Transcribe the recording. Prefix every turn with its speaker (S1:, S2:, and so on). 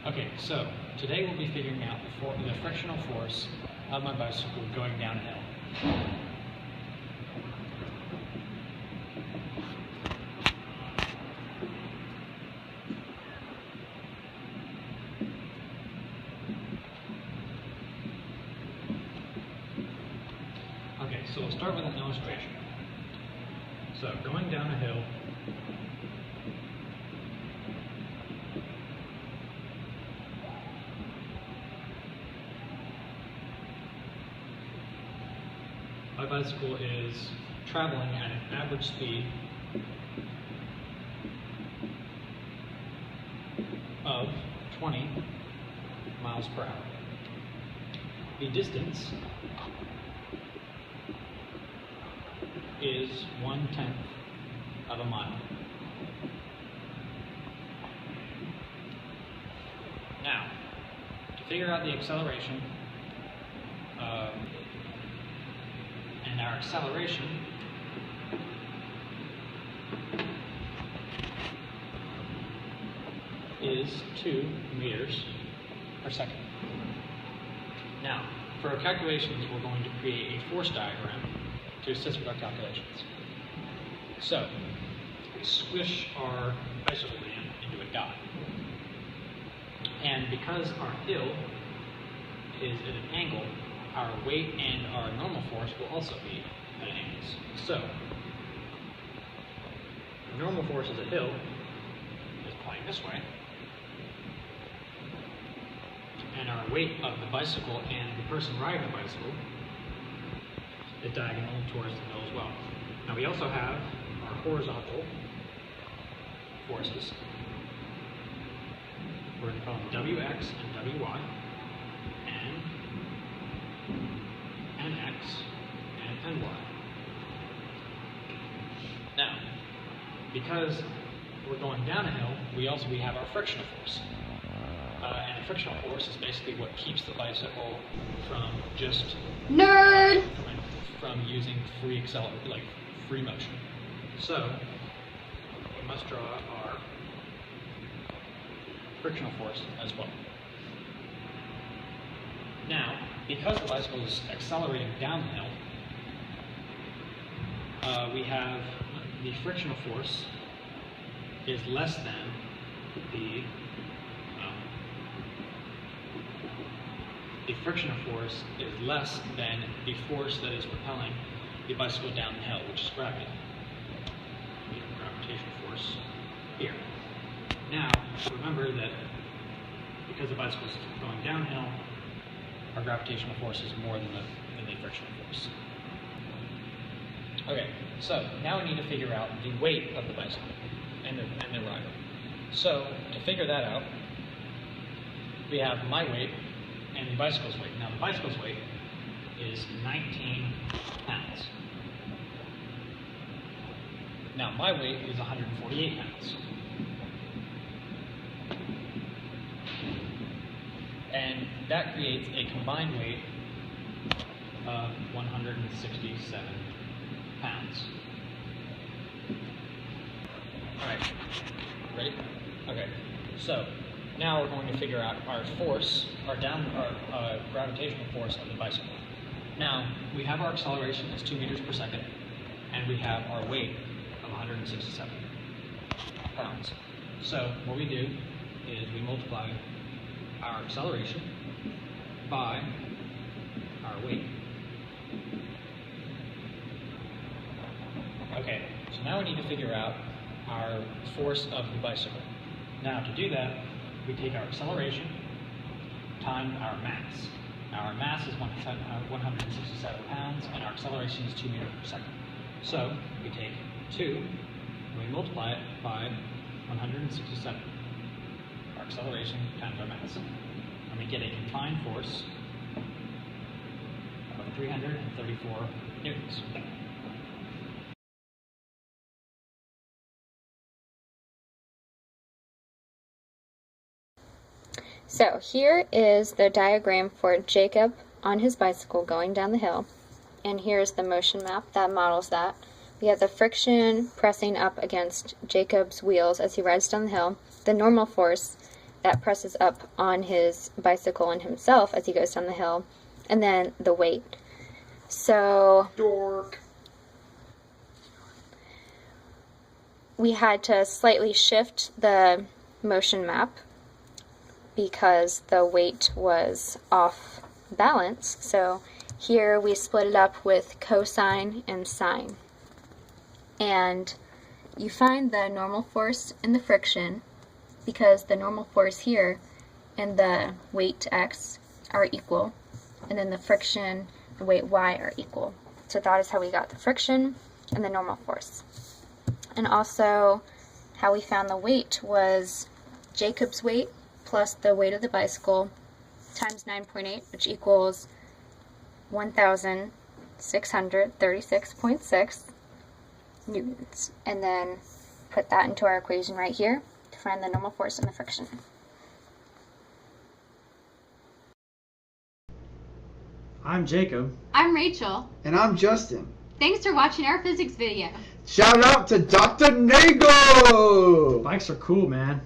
S1: Okay, so today we'll be figuring out the frictional force of my bicycle going down a hill. Okay, so we'll start with an illustration. So going down a hill, my bicycle is traveling at an average speed of 20 miles per hour. The distance is 1/10 of a mile. Now, to figure out the acceleration, and our acceleration is 2 meters per second. Now, for our calculations, we're going to create a force diagram to assist with our calculations. So, we squish our bicycle land into a dot. And because our hill is at an angle, our weight and our normal force will also be at angles. So, the normal force of the hill is pointing this way, and our weight of the bicycle and the person riding the bicycle is diagonal towards the hill as well. Now we also have our horizontal forces. We're going to call them Wx and Wy, and Nx and Ny. Now, because we're going down a hill, we have our frictional force. And the frictional force is basically what keeps the bicycle from just from using free motion. So we must draw our frictional force as well. Now, because the bicycle is accelerating down the hill, we have the frictional force is less than the frictional force is less than the force that is propelling the bicycle down the hill, which is gravity. The gravitational force here. Now, remember that because the bicycle is going downhill, our gravitational force is more than the frictional force. Okay, so now we need to figure out the weight of the bicycle and the rider. So to figure that out, we have my weight and the bicycle's weight. Now the bicycle's weight is 19 pounds. Now my weight is 148 pounds. And that creates a combined weight of 167 pounds. Alright, ready? Okay, so now we're going to figure out our force, our gravitational force of the bicycle. Now, we have our acceleration as 2 meters per second, and we have our weight of 167 pounds. So what we do is we multiply our acceleration by our weight. Okay, so now we need to figure out our force of the bicycle. Now to do that, we take our acceleration times our mass. Now our mass is 167 pounds, and our acceleration is 2 meters per second. So we take 2, and we multiply it by 167. Our acceleration times our mass. And we get a confined force 334 newtons.
S2: So here is the diagram for Jacob on his bicycle going down the hill, and here's the motion map that models that. We have the friction pressing up against Jacob's wheels as he rides down the hill, the normal force that presses up on his bicycle and himself as he goes down the hill, and then the weight. So
S3: Dork.
S2: we had to slightly shift the motion map because the weight was off balance. So here we split it up with cosine and sine. And you find the normal force and the friction because the normal force here and the weight x are equal, and then the friction and weight y are equal. So that is how we got the friction and the normal force. And also how we found the weight was Jacob's weight plus the weight of the bicycle times 9.8, which equals 1,636.6 newtons. And then put that into our equation right here to find the normal force and the friction.
S4: I'm Jacob.
S5: I'm Rachel.
S3: And I'm Justin.
S5: Thanks for watching our physics video.
S3: Shout out to Dr. Nagel!
S4: Bikes are cool, man.